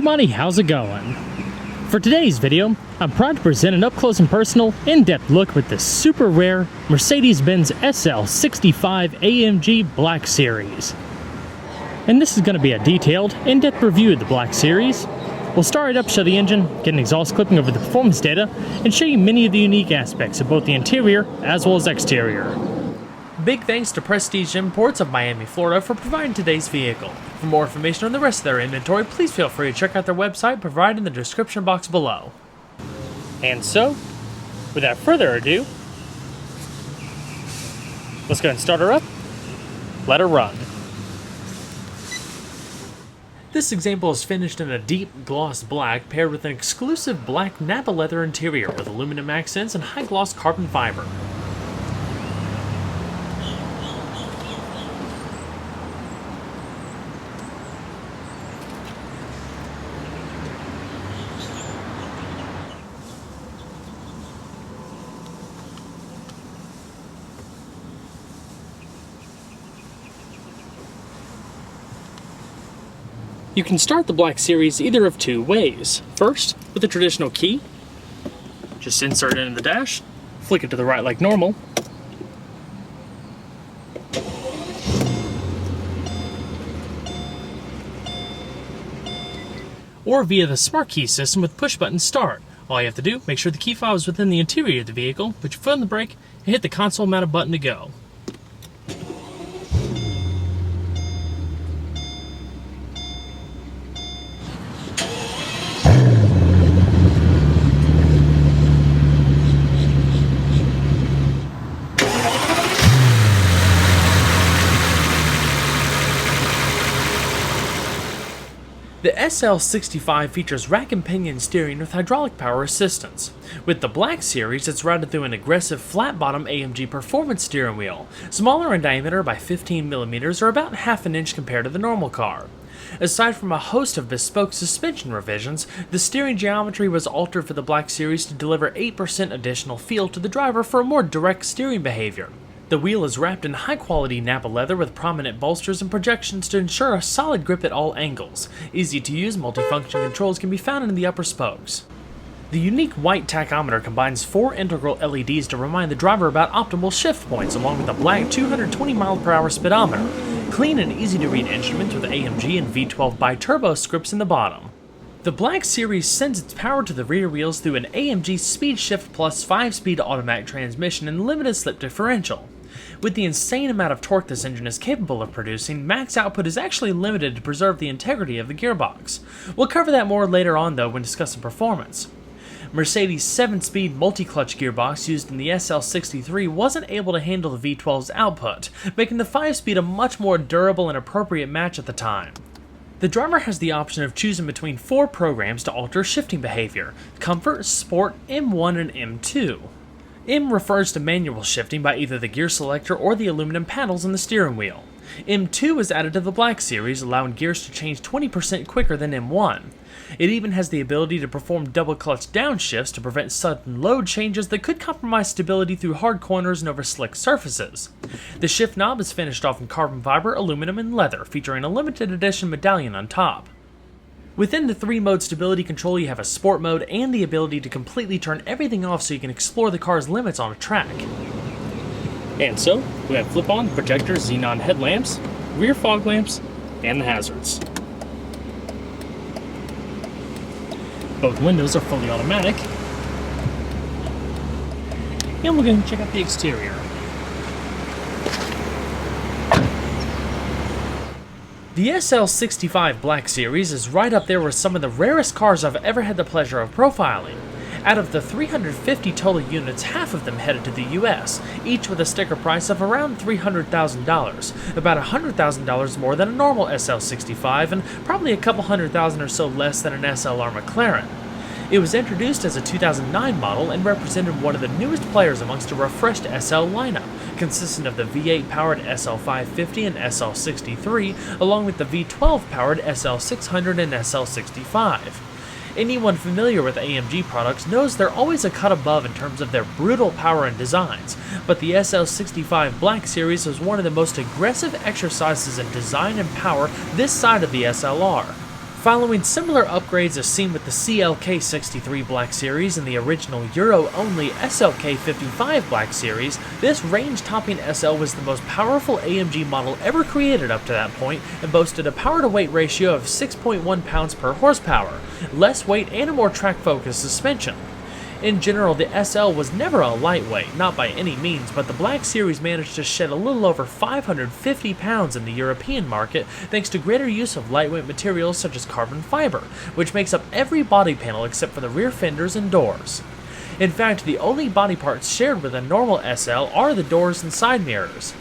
everybody, how's it going? For today's video, I'm proud to present an up-close and personal, in-depth look with the super rare Mercedes-Benz SL65 AMG Black Series. And this is going to be a detailed, in-depth review of the Black Series. We'll start it up, show the engine, get an exhaust clipping over the performance data, and show you many of the unique aspects of both the interior as well as exterior. Big thanks to Prestige Imports of Miami, Florida for providing today's vehicle. For more information on the rest of their inventory, please feel free to check out their website provided in the description box below. And so, without further ado, let's go ahead and start her up, let her run. This example is finished in a deep gloss black paired with an exclusive black Napa leather interior with aluminum accents and high gloss carbon fiber. You can start the Black Series either of two ways. First, with the traditional key. Just insert it in the dash, flick it to the right like normal. Or via the smart key system with push button start. All you have to do, make sure the key fob is within the interior of the vehicle, put your foot on the brake, and hit the console mounted button to go. The SL65 features rack and pinion steering with hydraulic power assistance. With the Black Series, it's routed through an aggressive flat-bottom AMG performance steering wheel, smaller in diameter by 15mm or about half an inch compared to the normal car. Aside from a host of bespoke suspension revisions, the steering geometry was altered for the Black Series to deliver 8% additional feel to the driver for a more direct steering behavior. The wheel is wrapped in high-quality Napa leather with prominent bolsters and projections to ensure a solid grip at all angles. Easy-to-use multifunction controls can be found in the upper spokes. The unique white tachometer combines 4 integral LEDs to remind the driver about optimal shift points, along with a black 220 mph speedometer. Clean and easy-to-read instruments with AMG and V12 bi-turbo scripts in the bottom. The Black Series sends its power to the rear wheels through an AMG Speed Shift Plus 5-speed automatic transmission and limited slip differential. With the insane amount of torque this engine is capable of producing, max output is actually limited to preserve the integrity of the gearbox. We'll cover that more later on though when discussing performance. Mercedes' 7-speed multi-clutch gearbox used in the SL63 wasn't able to handle the V12's output, making the 5-speed a much more durable and appropriate match at the time. The driver has the option of choosing between 4 programs to alter shifting behavior: Comfort, Sport, M1, and M2. M refers to manual shifting by either the gear selector or the aluminum paddles in the steering wheel. M2 is added to the Black Series, allowing gears to change 20% quicker than M1. It even has the ability to perform double clutch downshifts to prevent sudden load changes that could compromise stability through hard corners and over slick surfaces. The shift knob is finished off in carbon fiber, aluminum, and leather, featuring a limited edition medallion on top. Within the 3-mode stability control, you have a sport mode and the ability to completely turn everything off so you can explore the car's limits on a track. And so, we have flip-on projector xenon headlamps, rear fog lamps, and the hazards. Both windows are fully automatic. And we're going to check out the exterior. The SL65 Black Series is right up there with some of the rarest cars I've ever had the pleasure of profiling. Out of the 350 total units, half of them headed to the US, each with a sticker price of around $300,000, about $100,000 more than a normal SL65 and probably a couple $100,000 or so less than an SLR McLaren. It was introduced as a 2009 model and represented one of the newest players amongst a refreshed SL lineup, consisting of the V8-powered SL550 and SL63, along with the V12-powered SL600 and SL65. Anyone familiar with AMG products knows they're always a cut above in terms of their brutal power and designs, but the SL65 Black Series was one of the most aggressive exercises in design and power this side of the SLR. Following similar upgrades as seen with the CLK63 Black Series and the original Euro-only SLK55 Black Series, this range-topping SL was the most powerful AMG model ever created up to that point and boasted a power-to-weight ratio of 6.1 pounds per horsepower, less weight and a more track-focused suspension. In general, the SL was never a lightweight, not by any means, but the Black Series managed to shed a little over 550 pounds in the European market thanks to greater use of lightweight materials such as carbon fiber, which makes up every body panel except for the rear fenders and doors. In fact, the only body parts shared with a normal SL are the doors and side mirrors.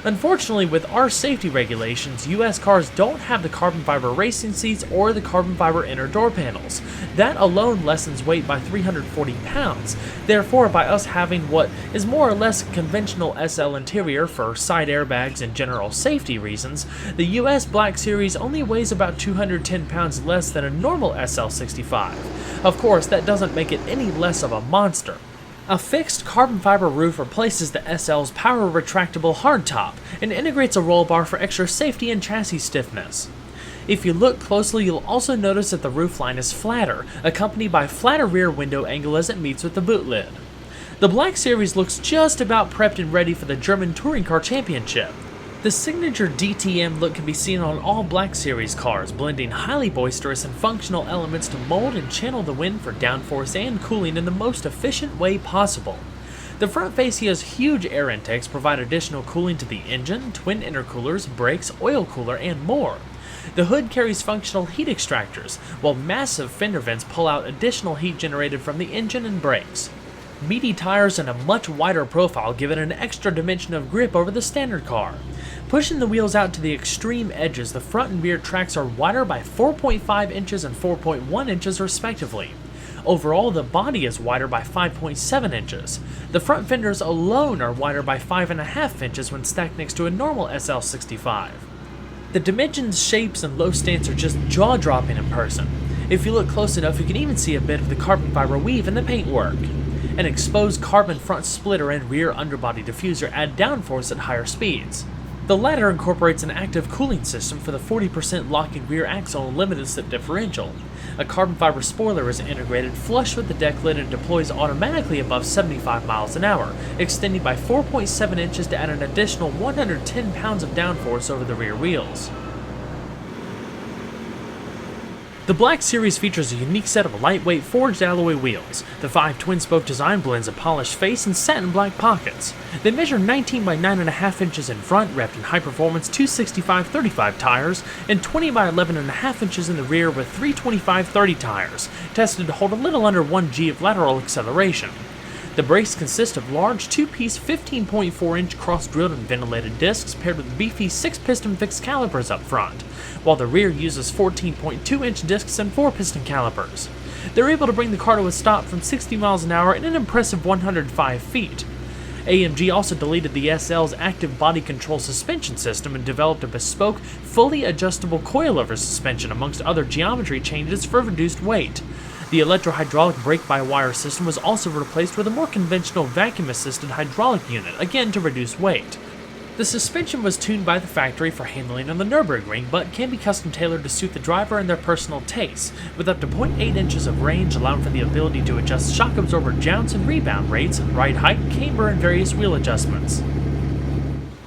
Unfortunately, with our safety regulations, US cars don't have the carbon fiber racing seats or the carbon fiber inner door panels. That alone lessens weight by 340 pounds. Therefore, by us having what is more or less a conventional SL interior for side airbags and general safety reasons, the US Black Series only weighs about 210 pounds less than a normal SL65. Of course, that doesn't make it any less of a monster. A fixed carbon fiber roof replaces the SL's power retractable hardtop and integrates a roll bar for extra safety and chassis stiffness. If you look closely, you'll also notice that the roofline is flatter, accompanied by flatter rear window angle as it meets with the boot lid. The Black Series looks just about prepped and ready for the German Touring Car Championship. The signature DTM look can be seen on all Black Series cars, blending highly boisterous and functional elements to mold and channel the wind for downforce and cooling in the most efficient way possible. The front fascia's huge air intakes provide additional cooling to the engine, twin intercoolers, brakes, oil cooler, and more. The hood carries functional heat extractors, while massive fender vents pull out additional heat generated from the engine and brakes. Meaty tires and a much wider profile give it an extra dimension of grip over the standard car. Pushing the wheels out to the extreme edges, the front and rear tracks are wider by 4.5 inches and 4.1 inches respectively. Overall, the body is wider by 5.7 inches. The front fenders alone are wider by 5.5 inches when stacked next to a normal SL65. The dimensions, shapes, and low stance are just jaw-dropping in person. If you look close enough, you can even see a bit of the carbon fiber weave in the paintwork. An exposed carbon front splitter and rear underbody diffuser add downforce at higher speeds. The latter incorporates an active cooling system for the 40% locking rear axle and limited slip differential. A carbon fiber spoiler is integrated flush with the deck lid and deploys automatically above 75 miles an hour, extending by 4.7 inches to add an additional 110 pounds of downforce over the rear wheels. The Black Series features a unique set of lightweight forged alloy wheels. The 5 twin-spoke design blends a polished face and satin black pockets. They measure 19 by 9.5 inches in front, wrapped in high-performance 265/35 tires, and 20 by 11.5 inches in the rear with 325/30 tires, tested to hold a little under 1 G of lateral acceleration. The brakes consist of large 2-piece 15.4-inch cross-drilled and ventilated discs paired with beefy 6-piston fixed calipers up front, while the rear uses 14.2-inch discs and 4-piston calipers. They're able to bring the car to a stop from 60 miles an hour in an impressive 105 feet. AMG also deleted the SL's active body control suspension system and developed a bespoke, fully adjustable coilover suspension amongst other geometry changes for reduced weight. The electro-hydraulic brake-by-wire system was also replaced with a more conventional vacuum-assisted hydraulic unit, again to reduce weight. The suspension was tuned by the factory for handling on the Nürburgring, but can be custom-tailored to suit the driver and their personal tastes, with up to 0.8 inches of range, allowing for the ability to adjust shock absorber jounce and rebound rates, ride height, camber, and various wheel adjustments.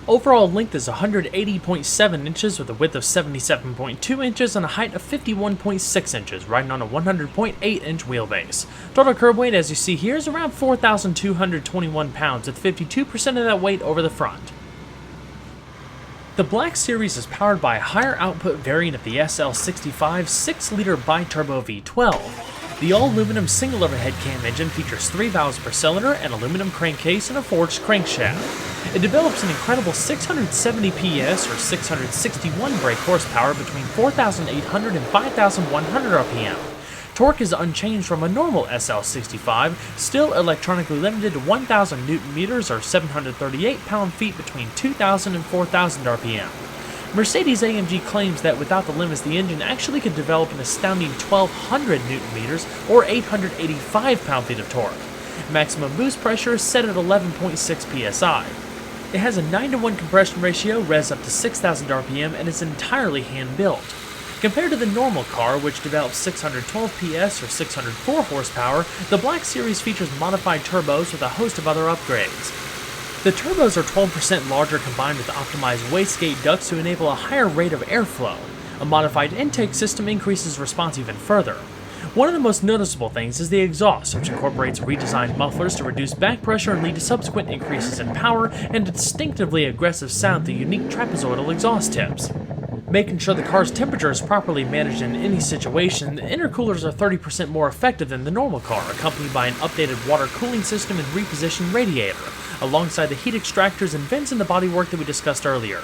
Overall length is 180.7 inches with a width of 77.2 inches and a height of 51.6 inches, riding on a 100.8 inch wheelbase. Total curb weight, as you see here, is around 4,221 pounds, with 52% of that weight over the front. The Black Series is powered by a higher output variant of the SL65 6-liter bi-turbo V12. The all-aluminum single overhead cam engine features 3 valves per cylinder, an aluminum crankcase, and a forged crankshaft. It develops an incredible 670 PS or 661 brake horsepower between 4,800 and 5,100 RPM. Torque is unchanged from a normal SL65, still electronically limited to 1,000 Nm or 738 pound-feet between 2,000 and 4,000 RPM. Mercedes-AMG claims that without the limits, the engine actually could develop an astounding 1,200 Nm or 885 pound-feet of torque. Maximum boost pressure is set at 11.6 psi. It has a 9:1 compression ratio, revs up to 6,000 RPM, and is entirely hand-built. Compared to the normal car, which develops 612 PS or 604 horsepower, the Black Series features modified turbos with a host of other upgrades. The turbos are 12% larger combined with optimized wastegate ducts to enable a higher rate of airflow. A modified intake system increases response even further. One of the most noticeable things is the exhaust, which incorporates redesigned mufflers to reduce back pressure and lead to subsequent increases in power and a distinctively aggressive sound through unique trapezoidal exhaust tips. Making sure the car's temperature is properly managed in any situation, the intercoolers are 30% more effective than the normal car, accompanied by an updated water cooling system and repositioned radiator, alongside the heat extractors and vents in the bodywork that we discussed earlier.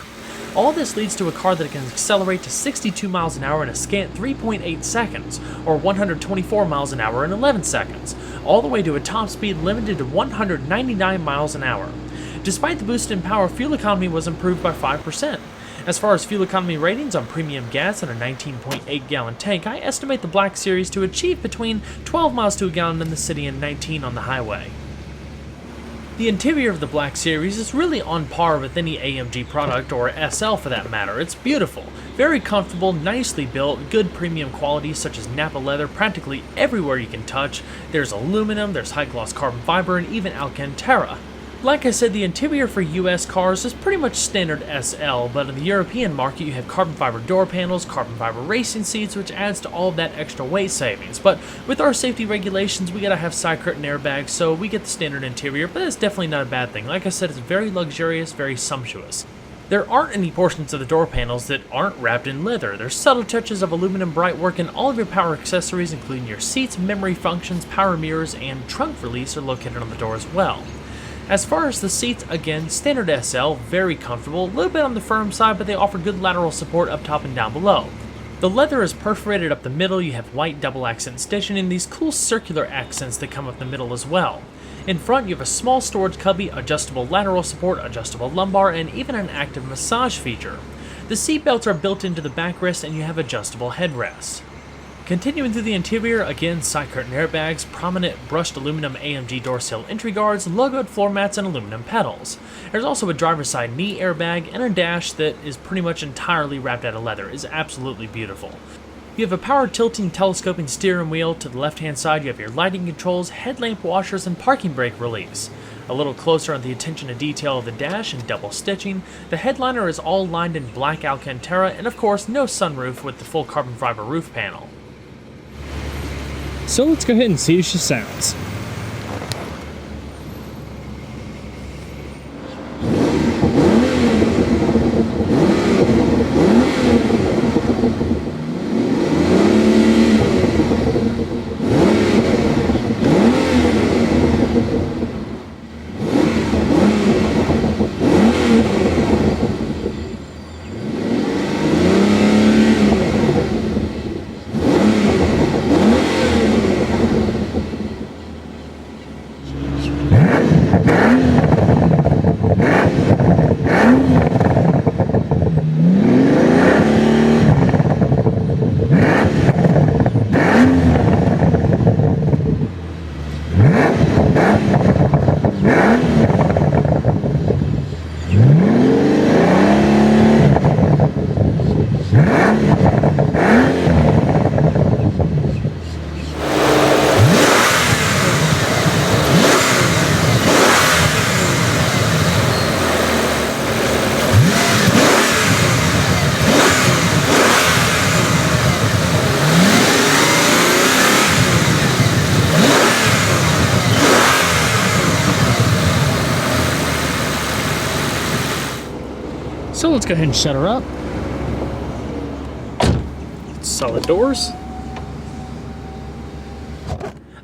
All this leads to a car that can accelerate to 62 miles an hour in a scant 3.8 seconds, or 124 miles an hour in 11 seconds, all the way to a top speed limited to 199 miles an hour. Despite the boost in power, fuel economy was improved by 5%. As far as fuel economy ratings on premium gas and a 19.8 gallon tank, I estimate the Black Series to achieve between 12 miles to a gallon in the city and 19 on the highway. The interior of the Black Series is really on par with any AMG product, or SL for that matter. It's beautiful, very comfortable, nicely built, good premium qualities such as Nappa leather practically everywhere you can touch. There's aluminum, there's high gloss carbon fiber, and even Alcantara. Like I said, the interior for US cars is pretty much standard SL, but in the European market you have carbon fiber door panels, carbon fiber racing seats, which adds to all of that extra weight savings. But with our safety regulations, we gotta have side curtain airbags, so we get the standard interior, but that's definitely not a bad thing. Like I said, it's very luxurious, very sumptuous. There aren't any portions of the door panels that aren't wrapped in leather. There's subtle touches of aluminum brightwork, and all of your power accessories, including your seats, memory functions, power mirrors, and trunk release are located on the door as well. As far as the seats, again, standard SL, very comfortable, a little bit on the firm side, but they offer good lateral support up top and down below. The leather is perforated up the middle, you have white double accent stitching, and these cool circular accents that come up the middle as well. In front, you have a small storage cubby, adjustable lateral support, adjustable lumbar, and even an active massage feature. The seat belts are built into the backrest, and you have adjustable headrests. Continuing through the interior, again, side curtain airbags, prominent brushed aluminum AMG door sill entry guards, logoed floor mats, and aluminum pedals. There's also a driver's side knee airbag and a dash that is pretty much entirely wrapped out of leather. It's absolutely beautiful. You have a power tilting telescoping steering wheel. To the left hand side you have your lighting controls, headlamp washers, and parking brake release. A little closer on the attention to detail of the dash and double stitching, the headliner is all lined in black Alcantara, and of course no sunroof with the full carbon fiber roof panel. So let's go ahead and see how she sounds. So let's go ahead and shut her up. Solid doors.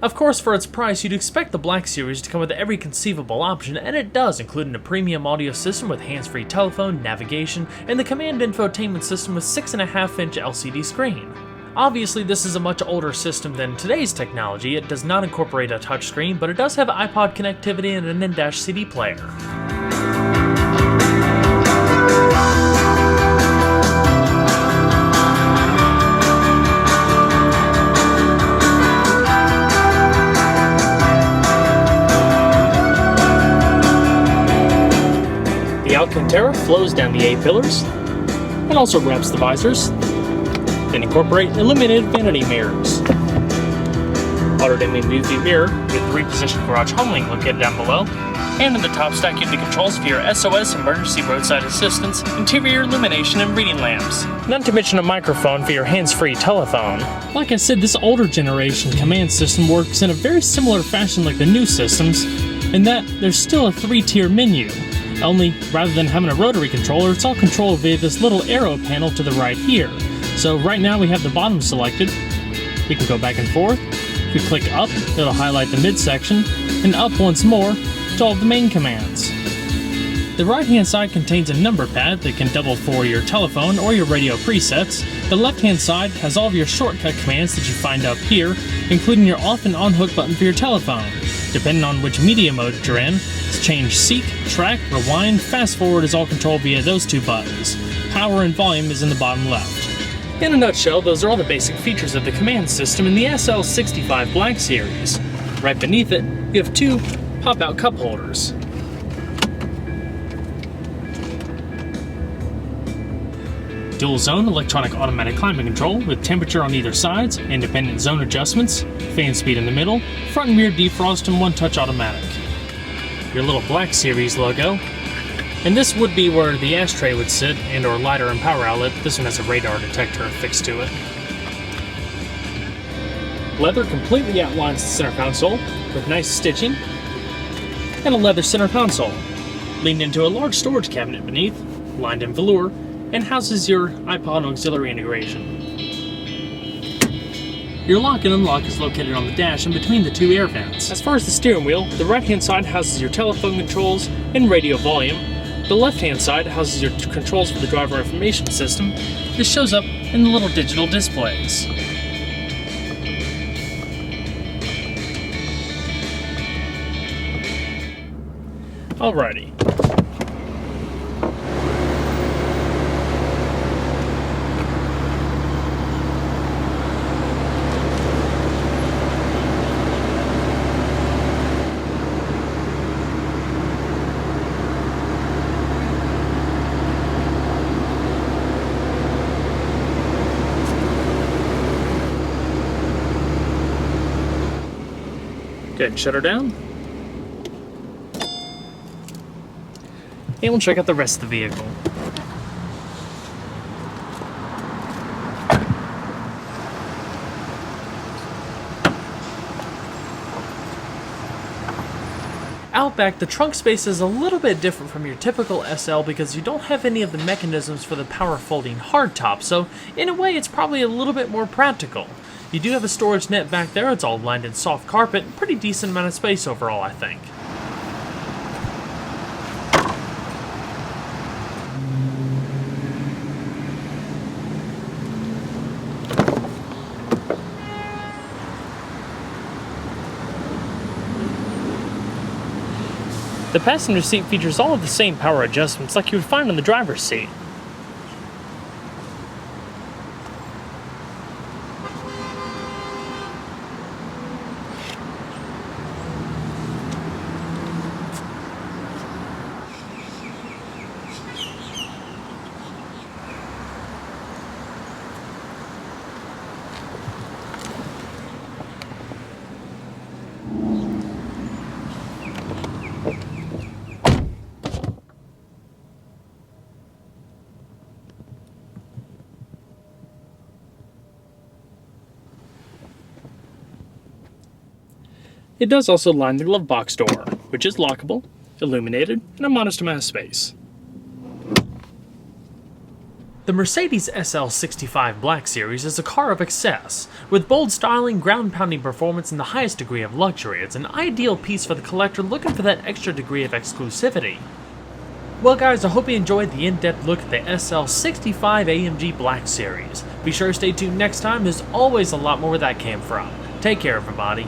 Of course, for its price, you'd expect the Black Series to come with every conceivable option, and it does, including a premium audio system with hands-free telephone, navigation, and the command infotainment system with 6.5-inch LCD screen. Obviously, this is a much older system than today's technology. It does not incorporate a touchscreen, but it does have iPod connectivity and an in-dash CD player. The Alcantara flows down the A-pillars and also wraps the visors. Then it incorporate illuminated vanity mirrors. Auto-dimming view mirror with repositioned garage home link located down below. And in the top stack you have the controls for your SOS emergency roadside assistance, interior illumination, and reading lamps. Not to mention a microphone for your hands-free telephone. Like I said, this older generation command system works in a very similar fashion like the new systems, in that there's still a 3-tier menu. Only, rather than having a rotary controller, it's all controlled via this little arrow panel to the right here. So right now we have the bottom selected. We can go back and forth. If we click up, it'll highlight the midsection, and up once more to all of the main commands. The right-hand side contains a number pad that can double for your telephone or your radio presets. The left-hand side has all of your shortcut commands that you find up here, including your off and on hook button for your telephone. Depending on which media mode you're in, change seek, track, rewind, fast forward is all controlled via those two buttons. Power and volume is in the bottom left. In a nutshell, those are all the basic features of the command system in the SL65 Black Series. Right beneath it, you have two pop-out cup holders. Dual zone electronic automatic climate control with temperature on either sides, independent zone adjustments, fan speed in the middle, front and rear defrost, and one-touch automatic. Your little Black Series logo. And this would be where the ashtray would sit, and or lighter and power outlet. This one has a radar detector affixed to it. Leather completely outlines the center console with nice stitching, and a leather center console, leaned into a large storage cabinet beneath, lined in velour, and houses your iPod auxiliary integration. Your lock and unlock is located on the dash and between the two air vents. As far as the steering wheel, the right-hand side houses your telephone controls and radio volume. The left-hand side houses your controls for the driver information system. This shows up in the little digital displays. Alrighty. Go ahead and shut her down. And we'll check out the rest of the vehicle. Out back, the trunk space is a little bit different from your typical SL because you don't have any of the mechanisms for the power folding hardtop, so in a way it's probably a little bit more practical. You do have a storage net back there, it's all lined in soft carpet, pretty decent amount of space overall, I think. The passenger seat features all of the same power adjustments like you would find on the driver's seat. It does also line the glove box door, which is lockable, illuminated, and a modest amount of space. The Mercedes SL65 Black Series is a car of excess. With bold styling, ground-pounding performance, and the highest degree of luxury, it's an ideal piece for the collector looking for that extra degree of exclusivity. Well guys, I hope you enjoyed the in-depth look at the SL65 AMG Black Series. Be sure to stay tuned next time, there's always a lot more where that came from. Take care everybody.